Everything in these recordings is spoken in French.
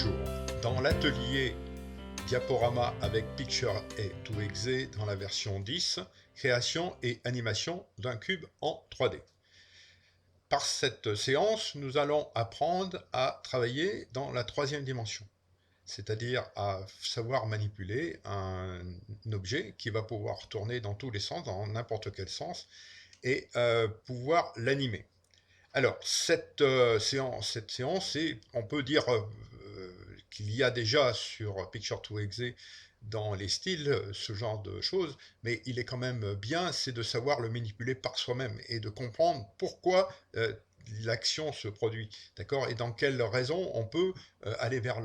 Bonjour, dans l'atelier diaporama avec Picture et 2Exe dans la version 10, création et animation d'un cube en 3D. Par cette séance, nous allons apprendre à travailler dans la troisième dimension, c'est-à-dire à savoir manipuler un objet qui va pouvoir tourner dans tous les sens, dans n'importe quel sens, et pouvoir l'animer. Alors, cette séance, on peut dire qu'il y a déjà sur Picture 2Exe dans les styles ce genre de choses, mais il est quand même bien, c'est de savoir le manipuler par soi-même et de comprendre pourquoi l'action se produit, d'accord, et dans quelles raisons on peut aller vers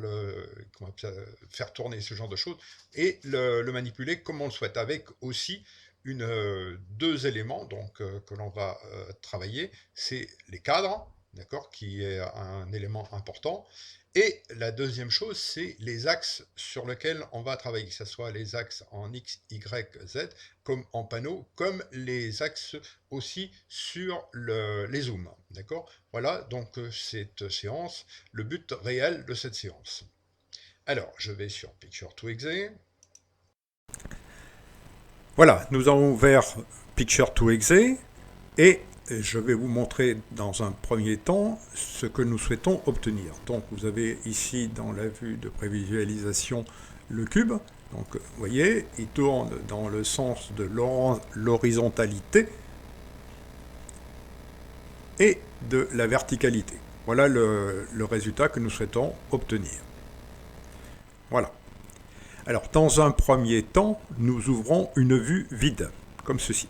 faire tourner ce genre de choses et le manipuler comme on le souhaite, avec aussi deux éléments donc, que l'on va travailler, c'est les cadres, d'accord, qui est un élément important, et la deuxième chose, c'est les axes sur lesquels on va travailler, que ce soit les axes en X, Y, Z, comme en panneau, comme les axes aussi sur les zooms, d'accord. Voilà donc cette séance, le but réel de cette séance. Alors, je vais sur Picture 2Exe. Voilà, nous avons ouvert Picture 2Exe et je vais vous montrer dans un premier temps ce que nous souhaitons obtenir. Donc vous avez ici dans la vue de prévisualisation le cube. Donc vous voyez, il tourne dans le sens de l'horizontalité et de la verticalité. Voilà le résultat que nous souhaitons obtenir. Voilà. Alors, dans un premier temps, nous ouvrons une vue vide, comme ceci,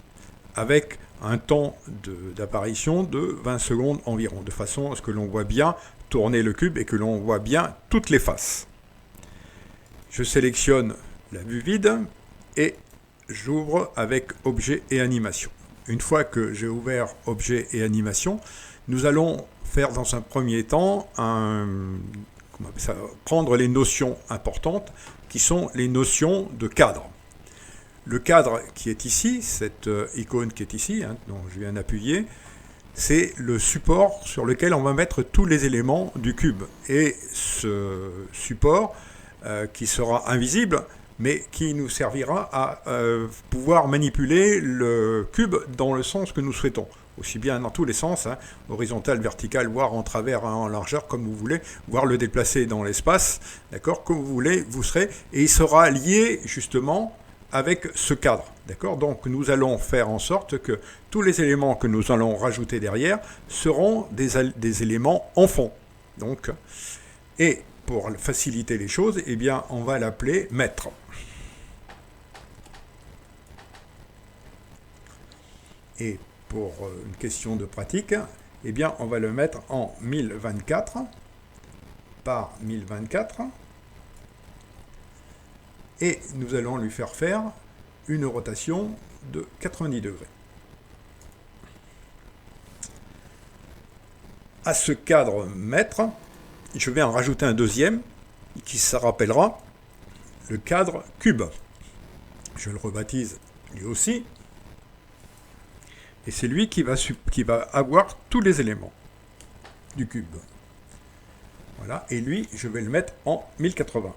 avec un temps d'apparition de 20 secondes environ, de façon à ce que l'on voit bien tourner le cube et que l'on voit bien toutes les faces. Je sélectionne la vue vide et j'ouvre avec objet et animation. Une fois que j'ai ouvert objet et animation, nous allons faire dans un premier temps prendre les notions importantes qui sont les notions de cadre. Le cadre qui est ici, cette icône qui est ici, dont je viens d'appuyer, c'est le support sur lequel on va mettre tous les éléments du cube. Et ce support qui sera invisible, mais qui nous servira à pouvoir manipuler le cube dans le sens que nous souhaitons. Aussi bien dans tous les sens, horizontal, vertical, voire en travers, en largeur, comme vous voulez, voire le déplacer dans l'espace, d'accord, comme vous voulez, vous serez, et il sera lié justement avec ce cadre, d'accord. Donc nous allons faire en sorte que tous les éléments que nous allons rajouter derrière seront des éléments en fond. Donc, et pour faciliter les choses, eh bien, on va l'appeler mètre. Et pour une question de pratique, eh bien, on va le mettre en 1024 par 1024 et nous allons lui faire une rotation de 90 degrés. À ce cadre mètre, je vais en rajouter un deuxième qui se rappellera le cadre cube. Je le rebaptise lui aussi. Et c'est lui qui va avoir tous les éléments du cube. Voilà, et lui, je vais le mettre en 1080.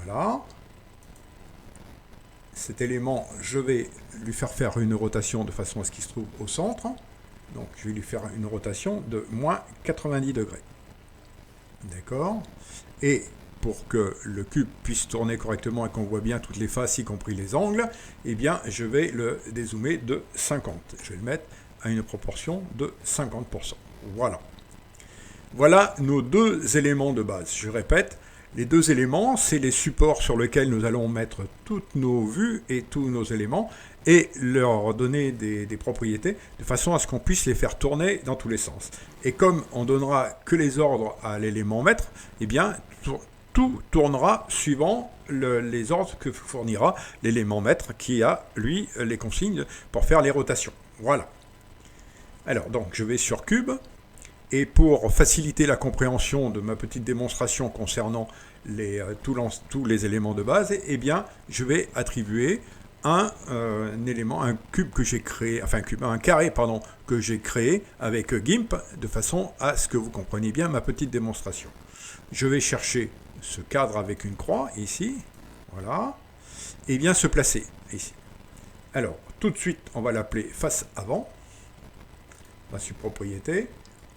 Voilà. Cet élément, je vais lui faire une rotation de façon à ce qu'il se trouve au centre. Donc, je vais lui faire une rotation de moins 90 degrés. D'accord. Et pour que le cube puisse tourner correctement et qu'on voit bien toutes les faces, y compris les angles, eh bien, je vais le dézoomer de 50. Je vais le mettre à une proportion de 50%. Voilà. Voilà nos deux éléments de base. Je répète, les deux éléments, c'est les supports sur lesquels nous allons mettre toutes nos vues et tous nos éléments et leur donner des propriétés de façon à ce qu'on puisse les faire tourner dans tous les sens. Et comme on donnera que les ordres à l'élément mètre, eh bien, tout tournera suivant les ordres que fournira l'élément mètre qui a, lui, les consignes pour faire les rotations. Voilà. Alors, donc, je vais sur cube. Et pour faciliter la compréhension de ma petite démonstration concernant tous les éléments de base, eh bien, je vais attribuer un élément, un cube que j'ai créé, enfin un carré pardon, que j'ai créé avec GIMP de façon à ce que vous compreniez bien ma petite démonstration. Je vais chercher ce cadre avec une croix ici, voilà, et bien se placer ici. Alors tout de suite on va l'appeler face avant, sur propriété,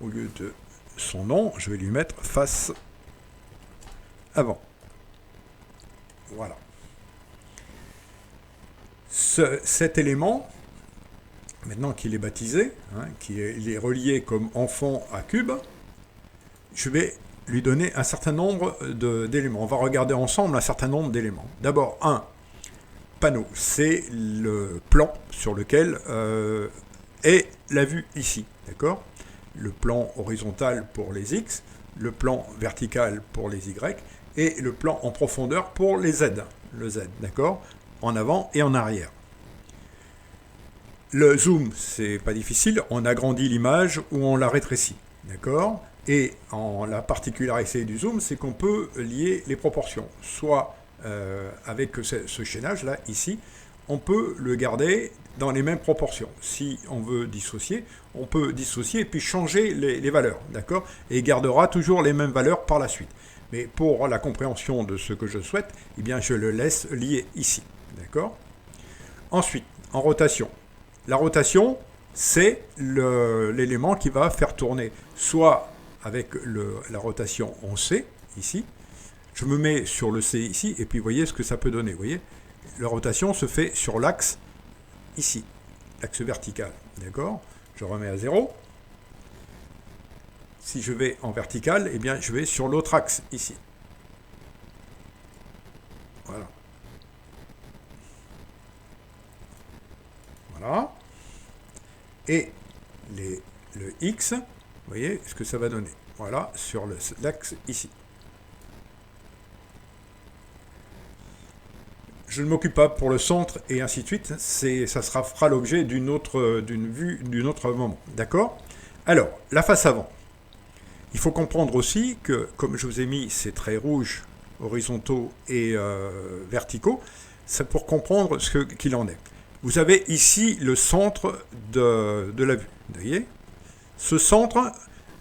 au lieu de son nom, je vais lui mettre face avant. Voilà. Cet élément, maintenant qu'il est baptisé, qu'il est relié comme enfant à cube, je vais lui donner un certain nombre d'éléments. On va regarder ensemble un certain nombre d'éléments. D'abord, un panneau, c'est le plan sur lequel est la vue ici, d'accord ? Le plan horizontal pour les X, le plan vertical pour les Y, et le plan en profondeur pour les Z, le Z, d'accord ? En avant et en arrière. Le zoom, c'est pas difficile, on agrandit l'image ou on la rétrécit, d'accord ? Et la particularité du zoom, c'est qu'on peut lier les proportions, soit avec ce chaînage-là, ici, on peut le garder dans les mêmes proportions. Si on veut dissocier, on peut dissocier et puis changer les valeurs, d'accord ? Et il gardera toujours les mêmes valeurs par la suite. Mais pour la compréhension de ce que je souhaite, eh bien, je le laisse lié ici, d'accord ? Ensuite, en rotation. La rotation, c'est l'élément qui va faire tourner, soit avec la rotation en C, ici. Je me mets sur le C ici, et puis vous voyez ce que ça peut donner. Vous voyez, la rotation se fait sur l'axe ici, l'axe vertical. D'accord ? Je remets à 0. Si je vais en vertical, eh bien, je vais sur l'autre axe ici. Voilà. Voilà. Et le X, vous voyez ce que ça va donner. Voilà, sur l'axe ici. Je ne m'occupe pas pour le centre et ainsi de suite. Ça fera l'objet d'une vue d'un autre moment. D'accord ? Alors, la face avant. Il faut comprendre aussi que, comme je vous ai mis ces traits rouges horizontaux et verticaux, c'est pour comprendre ce qu'il en est. Vous avez ici le centre de la vue. Vous voyez ? Ce centre,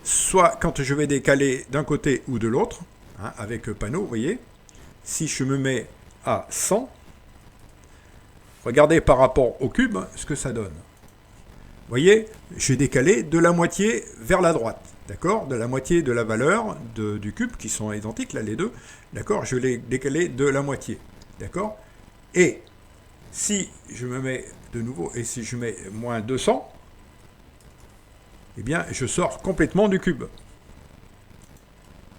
soit quand je vais décaler d'un côté ou de l'autre, avec panneau, vous voyez, si je me mets à 100, regardez par rapport au cube ce que ça donne. Vous voyez, j'ai décalé de la moitié vers la droite. D'accord ? De la moitié de la valeur du cube, qui sont identiques, là, les deux. D'accord ? Je l'ai décalé de la moitié. D'accord ? Et si je me mets de nouveau, et si je mets moins 200, eh bien, je sors complètement du cube.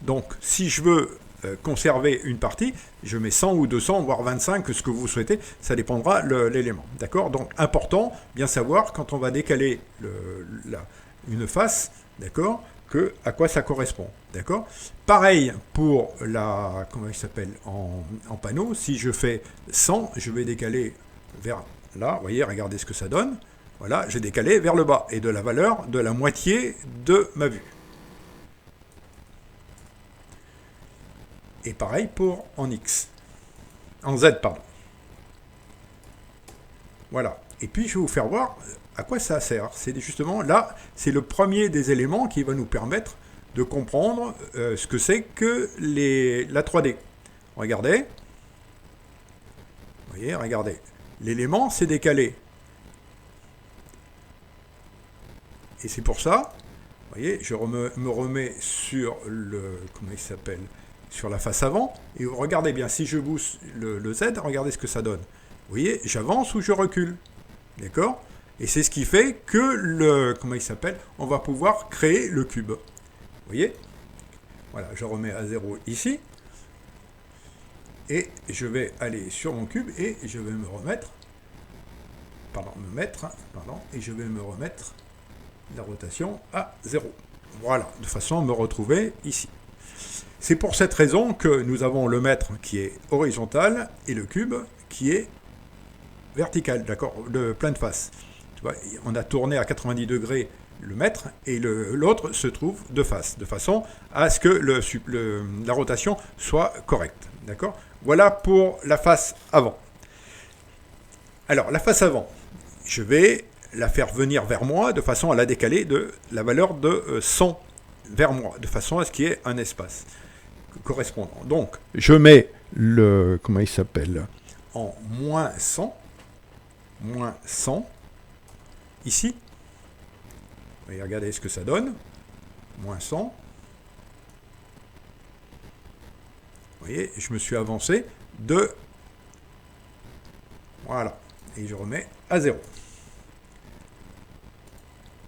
Donc, si je veux conserver une partie, je mets 100 ou 200, voire 25, ce que vous souhaitez, ça dépendra l'élément. D'accord ? Donc, important, bien savoir, quand on va décaler une face, d'accord, à quoi ça correspond. D'accord ? Pareil pour comment il s'appelle, en panneau, si je fais 100, je vais décaler vers là, vous voyez, regardez ce que ça donne. Voilà, j'ai décalé vers le bas, et de la valeur de la moitié de ma vue. Et pareil pour en X. En Z, pardon. Voilà. Et puis, je vais vous faire voir à quoi ça sert. C'est justement là, c'est le premier des éléments qui va nous permettre de comprendre ce que c'est que la 3D. Regardez. Vous voyez, regardez. L'élément, c'est décalé. Et c'est pour ça, vous voyez, je me remets sur comment il s'appelle, sur la face avant, et regardez bien, si je bouge le Z, regardez ce que ça donne. Vous voyez, j'avance ou je recule. D'accord ? Et c'est ce qui fait que comment il s'appelle, on va pouvoir créer le cube. Vous voyez ? Voilà, je remets à 0 ici. Et je vais aller sur mon cube et je vais me remettre. Et je vais me remettre la rotation à 0. Voilà, de façon à me retrouver ici. C'est pour cette raison que nous avons le mètre qui est horizontal et le cube qui est vertical, d'accord, de pleine face. Tu vois, on a tourné à 90 degrés le mètre et l'autre se trouve de face, de façon à ce que la rotation soit correcte, d'accord. Voilà pour la face avant. Alors, la face avant, je vais la faire venir vers moi de façon à la décaler de la valeur de 100 vers moi, de façon à ce qu'il y ait un espace correspondant. Donc, je mets le, comment il s'appelle, en moins 100, ici. Et regardez ce que ça donne, moins 100. Vous voyez, je me suis avancé de, voilà, et je remets à 0.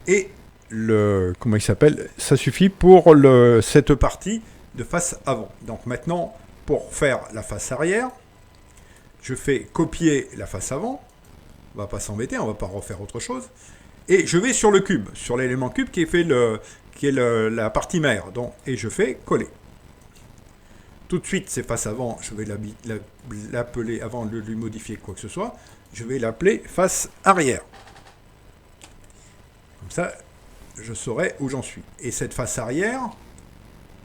Et le, comment il s'appelle, ça suffit pour cette partie de face avant. Donc maintenant, pour faire la face arrière, je fais copier la face avant. On va pas s'embêter, on va pas refaire autre chose. Et je vais sur le cube, sur l'élément cube qui est la partie mère. Donc, et je fais coller. Tout de suite, c'est face avant, je vais l'appeler, avant de lui modifier quoi que ce soit, je vais l'appeler face arrière. Comme ça, je saurai où j'en suis. Et cette face arrière,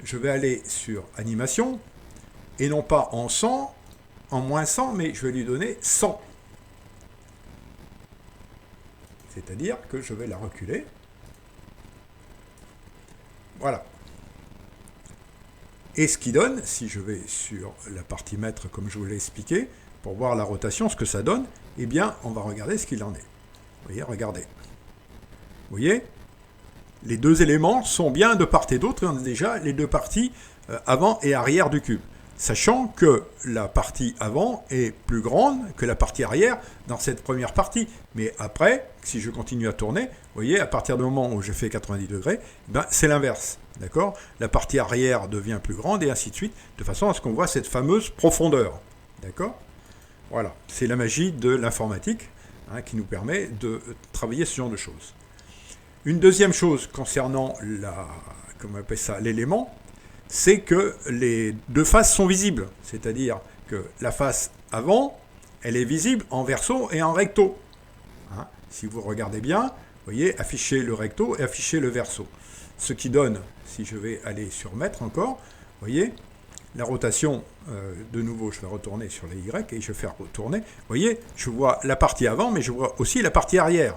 je vais aller sur animation, et non pas en 100, en moins 100, mais je vais lui donner 100. C'est-à-dire que je vais la reculer. Voilà. Et ce qui donne, si je vais sur la partie mètre, comme je vous l'ai expliqué, pour voir la rotation, ce que ça donne, eh bien, on va regarder ce qu'il en est. Vous voyez, regardez. Vous voyez, les deux éléments sont bien de part et d'autre, on a déjà les deux parties avant et arrière du cube. Sachant que la partie avant est plus grande que la partie arrière dans cette première partie. Mais après, si je continue à tourner, vous voyez, à partir du moment où je fais 90 degrés, ben, c'est l'inverse. D'accord ? La partie arrière devient plus grande et ainsi de suite, de façon à ce qu'on voit cette fameuse profondeur. D'accord ? Voilà, c'est la magie de l'informatique qui nous permet de travailler ce genre de choses. Une deuxième chose concernant comment on appelle ça, l'élément, c'est que les deux faces sont visibles. C'est-à-dire que la face avant, elle est visible en verso et en recto. Si vous regardez bien, vous voyez, afficher le recto et afficher le verso. Ce qui donne, si je vais aller sur mètre encore, vous voyez, la rotation, de nouveau, je vais retourner sur les Y et je vais faire retourner. Vous voyez, je vois la partie avant, mais je vois aussi la partie arrière.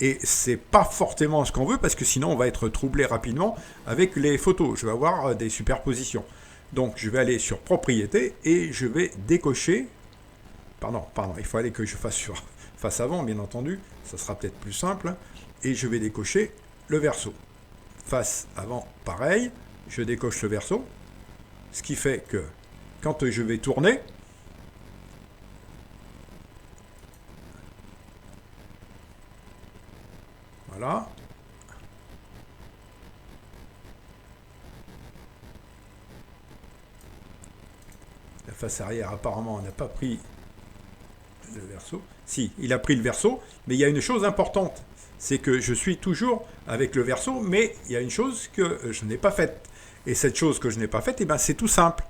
Et c'est pas forcément ce qu'on veut, parce que sinon on va être troublé rapidement avec les photos. Je vais avoir des superpositions. Donc je vais aller sur propriétés et je vais décocher. Pardon, il faut aller que je fasse sur face avant, bien entendu. Ça sera peut-être plus simple. Et je vais décocher le verso. Face avant, pareil. Je décoche le verso. Ce qui fait que quand je vais tourner, voilà. La face arrière, apparemment, n'a pas pris le verso. Si, il a pris le verso, mais il y a une chose importante. C'est que je suis toujours avec le verso, mais il y a une chose que je n'ai pas faite. Et cette chose que je n'ai pas faite, eh ben, c'est tout simple.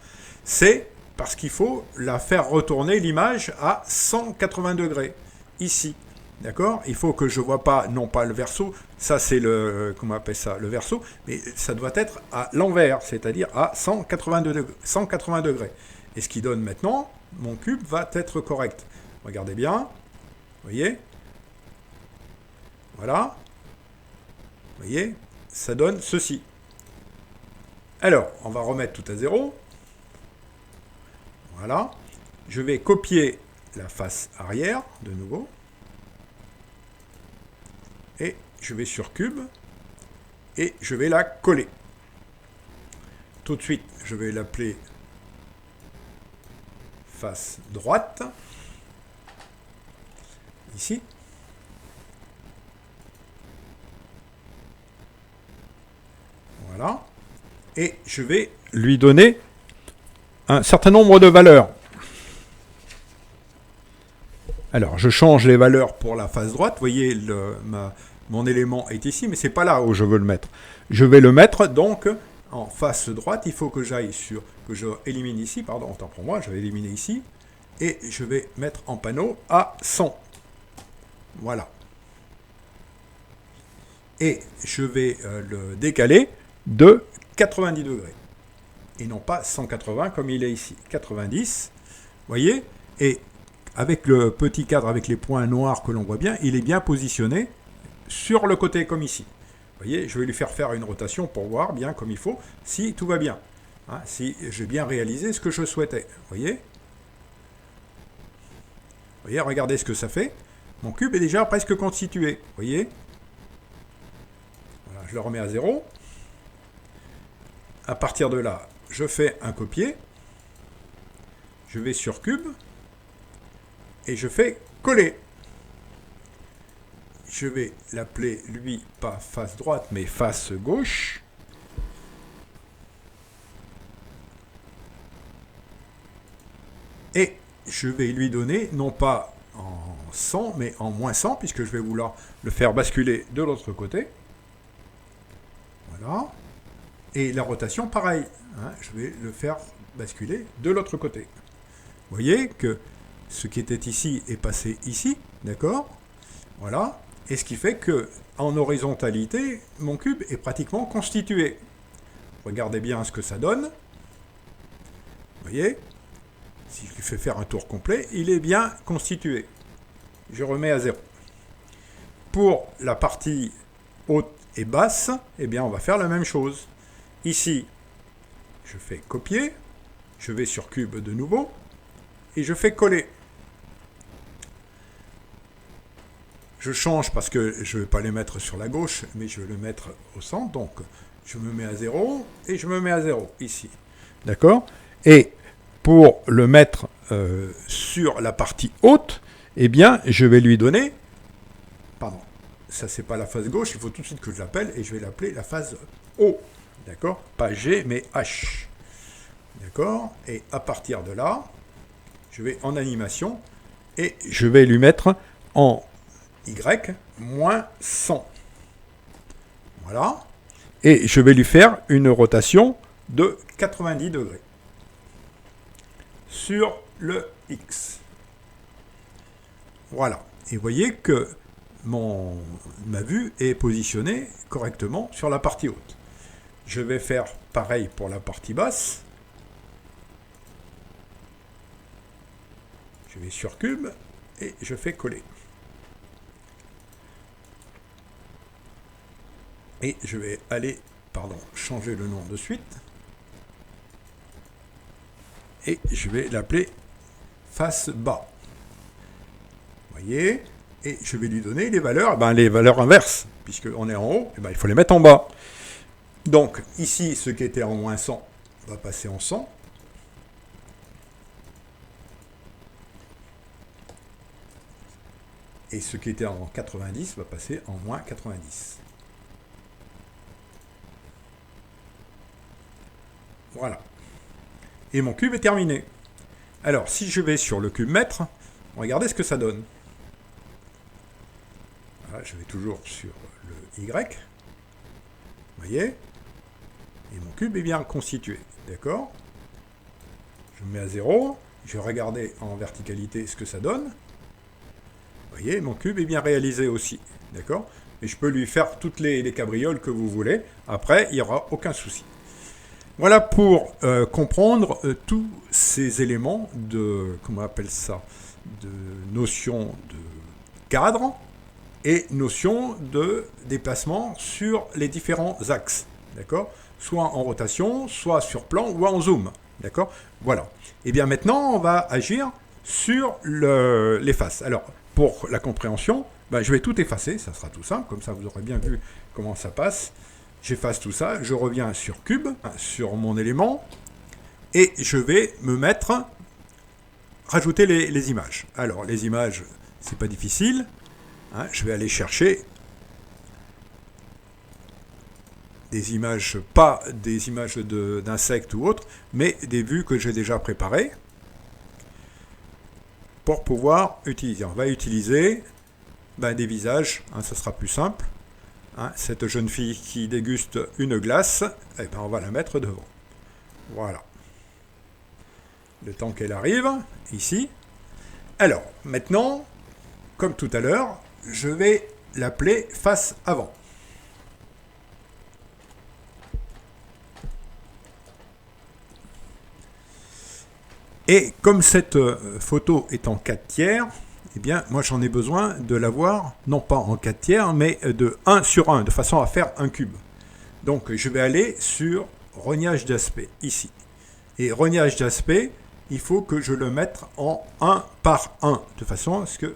C'est parce qu'il faut la faire retourner l'image à 180 degrés. Ici. D'accord ? Il faut que je ne vois pas, non pas le verso, ça c'est le, comment on appelle ça, le verso, mais ça doit être à l'envers, c'est-à-dire à 180 degrés. Et ce qui donne maintenant, mon cube va être correct. Regardez bien, vous voyez ? Voilà. Vous voyez ? Ça donne ceci. Alors, on va remettre tout à 0. Voilà. Je vais copier la face arrière, de nouveau. Et je vais sur cube et je vais la coller. Tout de suite, je vais l'appeler face droite. Ici. Voilà. Et je vais lui donner un certain nombre de valeurs. Alors, je change les valeurs pour la face droite. Vous voyez, mon élément est ici, mais ce n'est pas là où je veux le mettre. Je vais le mettre, donc, en face droite. Il faut que j'aille sur... que je élimine ici, pardon, autant pour moi, je vais éliminer ici. Et je vais mettre en panneau à 100. Voilà. Et je vais le décaler de 90 degrés. Et non pas 180 comme il est ici. 90, vous voyez. Et avec le petit cadre, avec les points noirs que l'on voit bien, il est bien positionné sur le côté comme ici. Vous voyez, je vais lui faire une rotation pour voir bien comme il faut, si tout va bien. Hein, si j'ai bien réalisé ce que je souhaitais. Vous voyez, regardez ce que ça fait. Mon cube est déjà presque constitué. Vous voyez? Voilà, je le remets à 0. À partir de là, je fais un copier. Je vais sur cube. Et je fais coller. Je vais l'appeler, lui, pas face droite, mais face gauche. Et je vais lui donner, non pas en 100, mais en moins 100, puisque je vais vouloir le faire basculer de l'autre côté. Voilà. Et la rotation, pareil. Hein, je vais le faire basculer de l'autre côté. Vous voyez que ce qui était ici est passé ici, d'accord? Voilà. Et ce qui fait que, en horizontalité, mon cube est pratiquement constitué. Regardez bien ce que ça donne. Vous voyez? Si je lui fais faire un tour complet, il est bien constitué. Je remets à 0. Pour la partie haute et basse, eh bien, on va faire la même chose. Ici, je fais copier, je vais sur cube de nouveau, et je fais coller. Je change parce que je ne vais pas les mettre sur la gauche, mais je vais le mettre au centre. Donc, je me mets à 0 et je me mets à 0 ici. D'accord? Et pour le mettre sur la partie haute, eh bien, je vais lui donner... Pardon, ça, c'est pas la face gauche. Il faut tout de suite que je l'appelle et je vais l'appeler la phase O. D'accord? Pas G, mais H. D'accord? Et à partir de là, je vais en animation et je vais lui mettre en Y moins 100. Voilà. Et je vais lui faire une rotation de 90 degrés sur le X. Voilà. Et vous voyez que ma vue est positionnée correctement sur la partie haute. Je vais faire pareil pour la partie basse. Je vais sur cube et je fais coller. Et je vais aller, changer le nom de suite. Et je vais l'appeler face bas. Vous voyez? Et je vais lui donner les valeurs, les valeurs inverses. Puisqu'on est en haut, il faut les mettre en bas. Donc, ici, ce qui était en moins 100 va passer en 100. Et ce qui était en 90 va passer en moins 90. Voilà. Et mon cube est terminé. Alors, si je vais sur le cube mètre, regardez ce que ça donne. Voilà, je vais toujours sur le Y. Vous voyez? Et mon cube est bien constitué. D'accord? Je me mets à 0. Je vais regarder en verticalité ce que ça donne. Vous voyez, mon cube est bien réalisé aussi. D'accord? Et je peux lui faire toutes les cabrioles que vous voulez. Après, il n'y aura aucun souci. Voilà pour comprendre tous ces éléments de, comment on appelle ça, de notion de cadre et notion de déplacement sur les différents axes. D'accord? Soit en rotation, soit sur plan ou en zoom. D'accord? Voilà. Et bien maintenant, on va agir sur les faces. Alors, pour la compréhension, je vais tout effacer, ça sera tout simple, comme ça vous aurez bien vu comment ça passe. J'efface tout ça, je reviens sur cube, sur mon élément, et je vais me mettre, rajouter les images. Alors, les images, c'est pas difficile. Hein, je vais aller chercher des images, pas des images d'insectes ou autres, mais des vues que j'ai déjà préparées pour pouvoir utiliser. On va utiliser des visages, ça sera plus simple. Hein, cette jeune fille qui déguste une glace, on va la mettre devant. Voilà. Le temps qu'elle arrive, ici. Alors, maintenant, comme tout à l'heure, je vais l'appeler face avant. Et comme cette photo est en 4 tiers, eh bien, moi j'en ai besoin de l'avoir, non pas en 4 tiers, mais de 1 sur 1, de façon à faire un cube. Donc je vais aller sur rognage d'aspect, ici. Et rognage d'aspect, il faut que je le mette en 1 par 1, de façon à ce que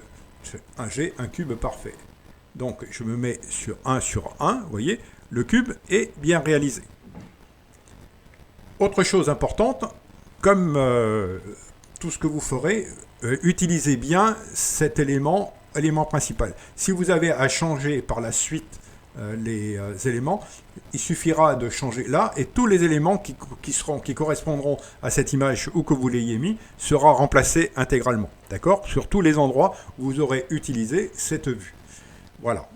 j'ai un cube parfait. Donc je me mets sur 1 sur 1, vous voyez, le cube est bien réalisé. Autre chose importante, comme tout ce que vous ferez, utilisez bien cet élément principal. Si vous avez à changer par la suite les éléments, il suffira de changer là et tous les éléments qui correspondront à cette image ou que vous l'ayez mis sera remplacé intégralement, d'accord, sur tous les endroits où vous aurez utilisé cette vue. Voilà.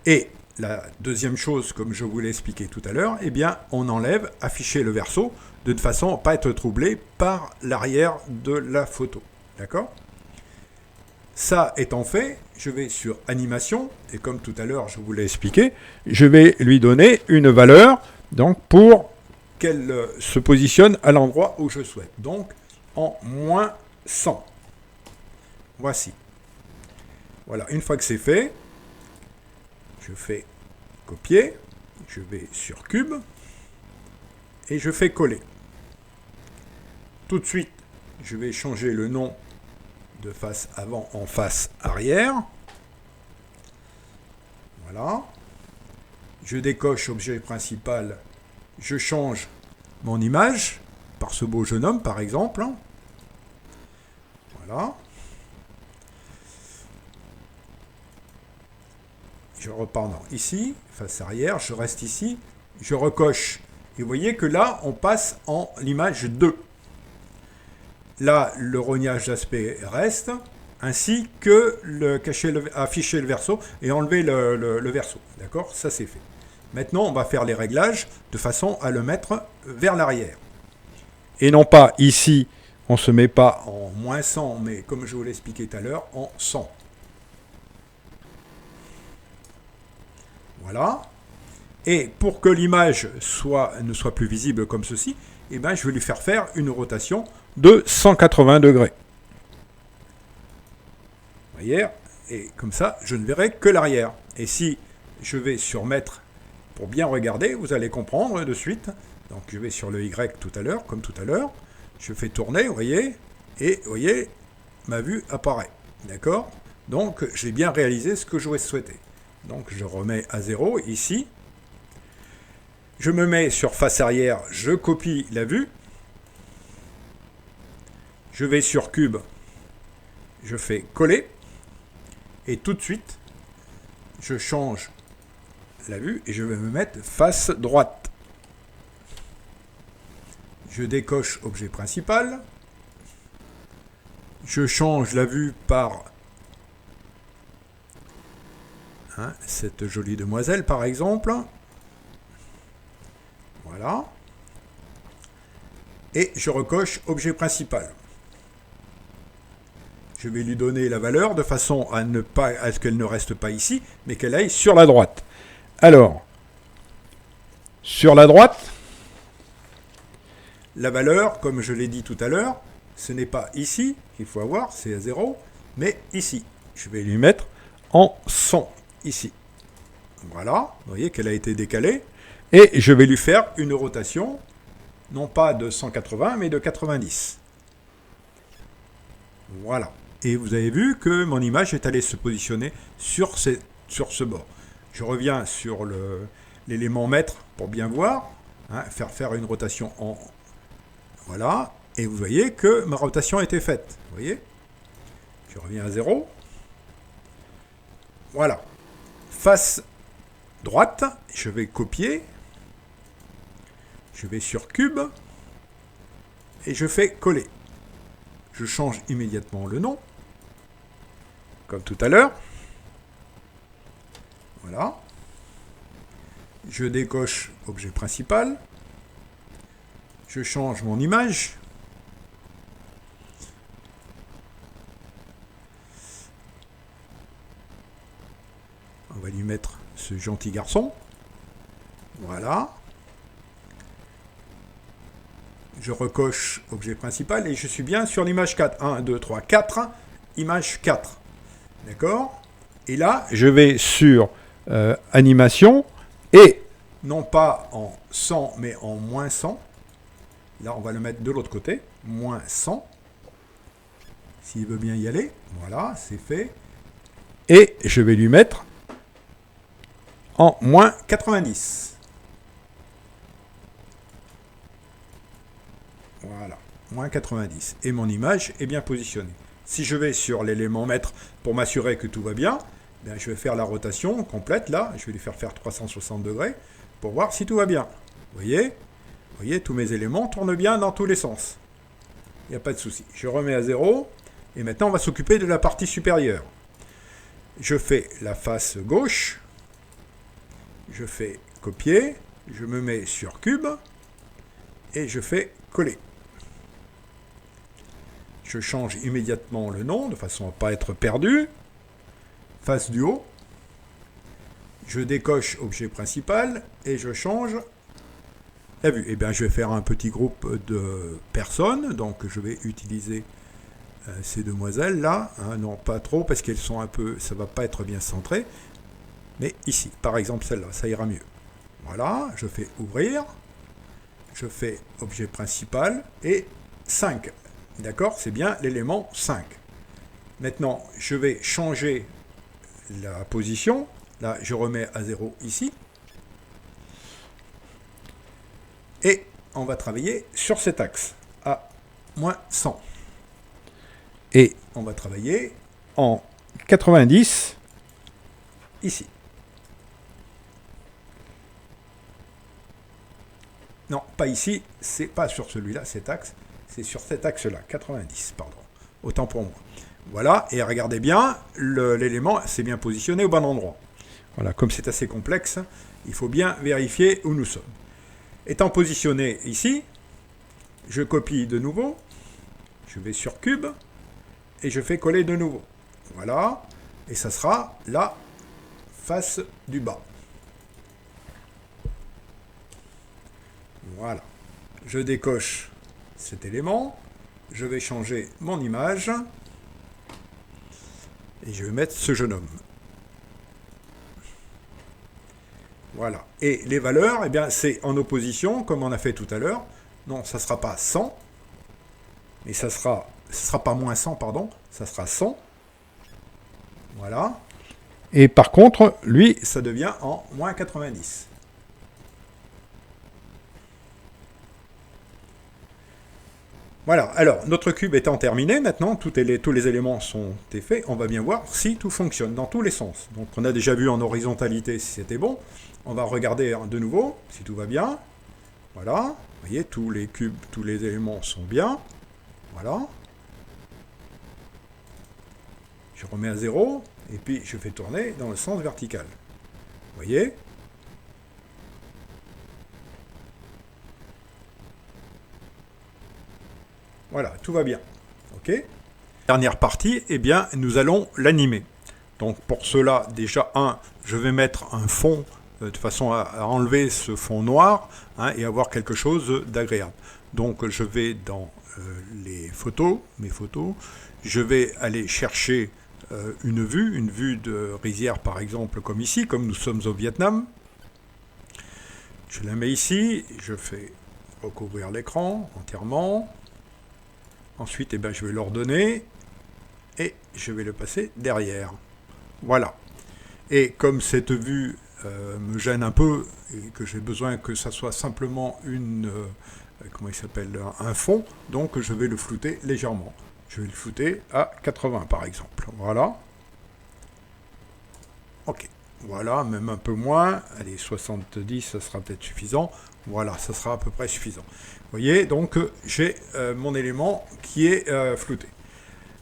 Et la deuxième chose, comme je vous l'ai expliqué tout à l'heure, eh bien, on enlève afficher le verso de façon à ne pas être troublé par l'arrière de la photo. D'accord ? Ça étant fait, je vais sur animation, et comme tout à l'heure je vous l'ai expliqué, je vais lui donner une valeur donc pour qu'elle se positionne à l'endroit où je souhaite. Donc en moins 100. Voici. Voilà, une fois que c'est fait, je fais copier, je vais sur cube, et je fais coller. Tout de suite, je vais changer le nom de face avant en face arrière. Voilà. Je décoche objet principal. Je change mon image par ce beau jeune homme, par exemple. Voilà. Je repars ici, face arrière, je reste ici, je recoche. Et vous voyez que là, on passe en l'image 2. Là, le rognage d'aspect reste, ainsi que afficher le verso et enlever le verso. D'accord ? Ça, c'est fait. Maintenant, on va faire les réglages de façon à le mettre vers l'arrière. Et non pas ici, on ne se met pas en moins 100, mais comme je vous l'ai expliqué tout à l'heure, en 100. Voilà. Et pour que l'image ne soit plus visible comme ceci, eh ben, je vais lui faire une rotation de 180 degrés. Vous voyez ? Et comme ça, je ne verrai que l'arrière. Et si je vais sur mettre pour bien regarder, vous allez comprendre de suite. Donc je vais sur le Y tout à l'heure, comme tout à l'heure. Je fais tourner, vous voyez, et vous voyez, ma vue apparaît. D'accord ? Donc j'ai bien réalisé ce que j'aurais souhaité. Donc je remets à 0 ici. Je me mets sur face arrière, je copie la vue. Je vais sur cube, je fais coller. Et tout de suite, je change la vue et je vais me mettre face droite. Je décoche objet principal. Je change la vue par cette jolie demoiselle, par exemple. Voilà. Et je recoche objet principal. Je vais lui donner la valeur de façon à ce qu'elle ne reste pas ici, mais qu'elle aille sur la droite. Alors, sur la droite, la valeur, comme je l'ai dit tout à l'heure, ce n'est pas ici qu'il faut avoir, c'est à 0, mais ici. Je vais lui mettre en 100, ici. Voilà, vous voyez qu'elle a été décalée. Et je vais lui faire une rotation, non pas de 180, mais de 90. Voilà. Et vous avez vu que mon image est allée se positionner sur ce bord. Je reviens sur l'élément mètre pour bien voir, faire une rotation en... Voilà. Et vous voyez que ma rotation a été faite. Vous voyez ? Je reviens à 0. Voilà. Face droite, je vais copier. Je vais sur cube. Et je fais coller. Je change immédiatement le nom. Comme tout à l'heure. Voilà. Je décoche objet principal. Je change mon image. On va lui mettre ce gentil garçon. Voilà. Je recoche objet principal et je suis bien sur l'image 4. 1, 2, 3, 4. Image 4. D'accord? Et là, je vais sur animation et non pas en 100 mais en moins 100. Là, on va le mettre de l'autre côté. Moins 100. S'il veut bien y aller. Voilà, c'est fait. Et je vais lui mettre en moins 90. Voilà, moins 90. Et mon image est bien positionnée. Si je vais sur l'élément mètre pour m'assurer que tout va bien, bien, je vais faire la rotation complète là. Je vais lui faire 360 degrés pour voir si tout va bien. Vous voyez, tous mes éléments tournent bien dans tous les sens. Il n'y a pas de souci. Je remets à 0. Et maintenant, on va s'occuper de la partie supérieure. Je fais la face gauche. Je fais copier. Je me mets sur cube. Et je fais coller. Je change immédiatement le nom de façon à ne pas être perdu. Face du haut. Je décoche objet principal et je change la vue. Eh bien, je vais faire un petit groupe de personnes. Donc, je vais utiliser ces demoiselles là. Non, pas trop parce qu'elles sont un peu... Ça ne va pas être bien centré. Mais ici, par exemple, celle-là, ça ira mieux. Voilà, je fais ouvrir. Je fais objet principal et 5. D'accord? C'est bien l'élément 5. Maintenant, je vais changer la position. Là, je remets à 0 ici. Et on va travailler sur cet axe, à moins 100. Et on va travailler en 90 ici. Non, pas ici, c'est pas sur celui-là, cet axe. C'est sur cet axe-là, 90, pardon. Autant pour moi. Voilà, et regardez bien, l'élément s'est bien positionné au bon endroit. Voilà, comme c'est assez complexe, il faut bien vérifier où nous sommes. Étant positionné ici, je copie de nouveau, je vais sur cube, et je fais coller de nouveau. Voilà, et ça sera la face du bas. Voilà, je décoche cet élément, je vais changer mon image, et je vais mettre ce jeune homme. Voilà. Et les valeurs, eh bien, c'est en opposition, comme on a fait tout à l'heure. Non, ça ne sera pas 100, mais ça sera pas moins 100, pardon, ça sera 100. Voilà. Et par contre, lui, ça devient en moins 90. Voilà, alors, notre cube étant terminé, maintenant, tous les éléments sont faits, on va bien voir si tout fonctionne dans tous les sens. Donc, on a déjà vu en horizontalité si c'était bon. On va regarder de nouveau si tout va bien. Voilà, vous voyez, tous les cubes, tous les éléments sont bien. Voilà. Je remets à 0, et puis je fais tourner dans le sens vertical. Vous voyez ? Voilà, tout va bien. OK ? Dernière partie, eh bien, nous allons l'animer. Donc pour cela, déjà, je vais mettre un fond de façon à enlever ce fond noir et avoir quelque chose d'agréable. Donc je vais dans mes photos, je vais aller chercher une vue de rizière par exemple, comme ici, comme nous sommes au Vietnam. Je la mets ici, je fais recouvrir l'écran entièrement. Ensuite, eh bien, je vais l'ordonner et je vais le passer derrière. Voilà. Et comme cette vue me gêne un peu et que j'ai besoin que ça soit simplement un fond, donc je vais le flouter légèrement. Je vais le flouter à 80 par exemple. Voilà. Ok. Voilà, même un peu moins. Allez, 70, ça sera peut-être suffisant. Voilà, ça sera à peu près suffisant. Vous voyez, donc j'ai mon élément qui est flouté.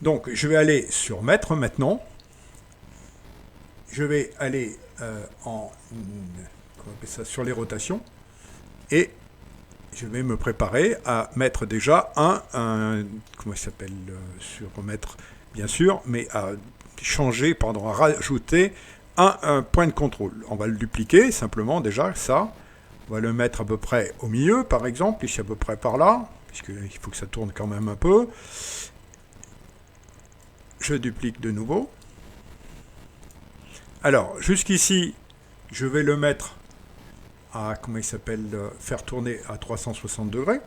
Donc, je vais aller sur Mettre maintenant. Je vais aller sur les rotations. Et je vais me préparer à mettre déjà remettre, bien sûr, mais à rajouter un point de contrôle. On va le dupliquer, simplement, déjà, ça. On va le mettre à peu près au milieu, par exemple, ici à peu près par là, puisqu'il faut que ça tourne quand même un peu. Je duplique de nouveau. Alors, jusqu'ici, je vais le mettre à, comment il s'appelle, faire tourner à 360 degrés.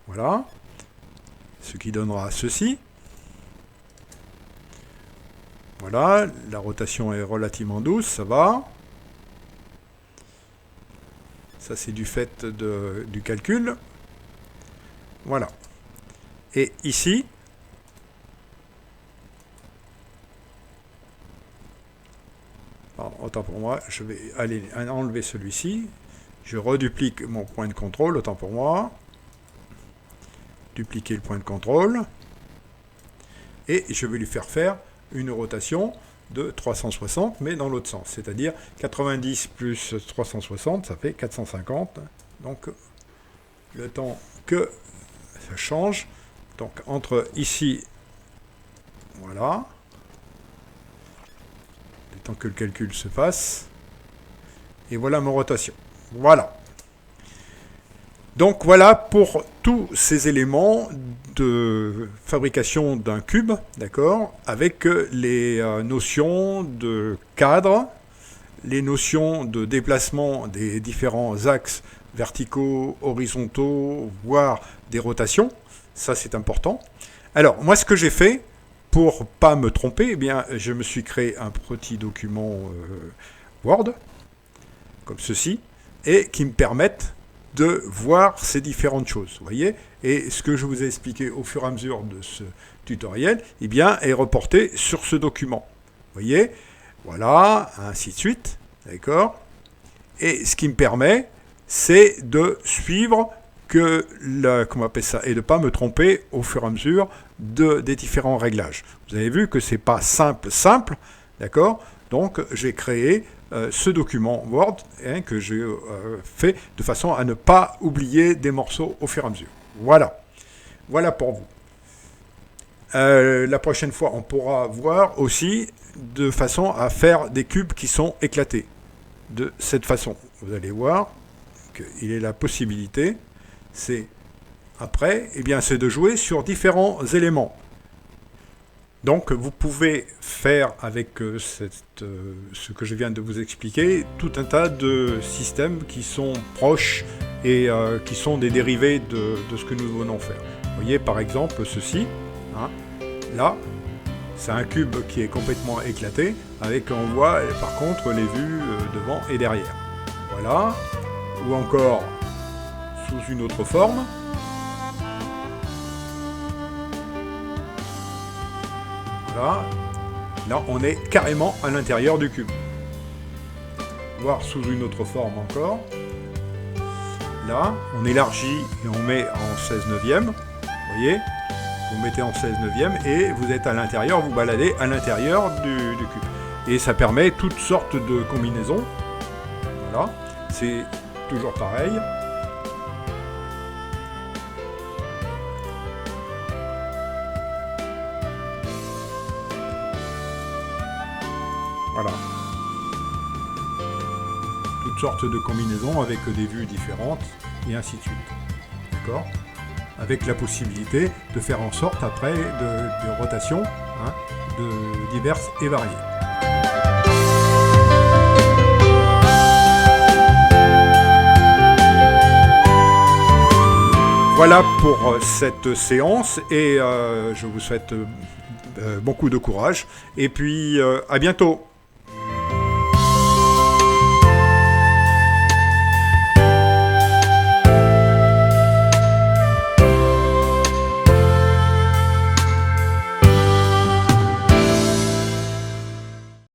Voilà. Ce qui donnera ceci. Voilà, la rotation est relativement douce, ça va. Ça, c'est du fait du calcul. Voilà. Et ici, autant pour moi, je vais aller enlever celui-ci. Je reduplique mon point de contrôle, autant pour moi. Dupliquer le point de contrôle. Et je vais lui faire une rotation de 360, mais dans l'autre sens. C'est-à-dire 90 plus 360, ça fait 450. Donc, le temps que ça change. Donc, entre ici, voilà. Le temps que le calcul se fasse. Et voilà ma rotation. Voilà. Donc voilà pour tous ces éléments de fabrication d'un cube, d'accord, avec les notions de cadre, les notions de déplacement des différents axes verticaux, horizontaux, voire des rotations. Ça, c'est important. Alors, moi, ce que j'ai fait, pour pas me tromper, eh bien, je me suis créé un petit document Word, comme ceci, et qui me permettent de voir ces différentes choses, vous voyez. Et ce que je vous ai expliqué au fur et à mesure de ce tutoriel, eh bien, est reporté sur ce document. Vous voyez, voilà, ainsi de suite, d'accord. Et ce qui me permet, c'est de suivre comment on appelle ça, et de ne pas me tromper au fur et à mesure des différents réglages. Vous avez vu que c'est pas simple, d'accord. Donc, j'ai créé ce document Word que j'ai fait de façon à ne pas oublier des morceaux au fur et à mesure. Voilà. Voilà pour vous. La prochaine fois, on pourra voir aussi de façon à faire des cubes qui sont éclatés. De cette façon. Vous allez voir qu'il y a la possibilité. C'est après, eh bien, c'est de jouer sur différents éléments. Donc, vous pouvez faire avec ce que je viens de vous expliquer tout un tas de systèmes qui sont proches et qui sont des dérivés de ce que nous venons faire. Vous voyez, par exemple, ceci. Hein, là, c'est un cube qui est complètement éclaté, avec, on voit, par contre, les vues devant et derrière. Voilà. Ou encore, sous une autre forme. Là, on est carrément à l'intérieur du cube. Voir sous une autre forme encore. Là, on élargit et on met en 16/9. Vous voyez, vous mettez en 16/9 et vous êtes à l'intérieur, vous baladez à l'intérieur du cube. Et ça permet toutes sortes de combinaisons. Voilà, c'est toujours pareil. Voilà. Toutes sortes de combinaisons avec des vues différentes et ainsi de suite. D'accord ? Avec la possibilité de faire en sorte après de rotations de diverses et variées. Voilà pour cette séance et je vous souhaite beaucoup de courage et puis à bientôt.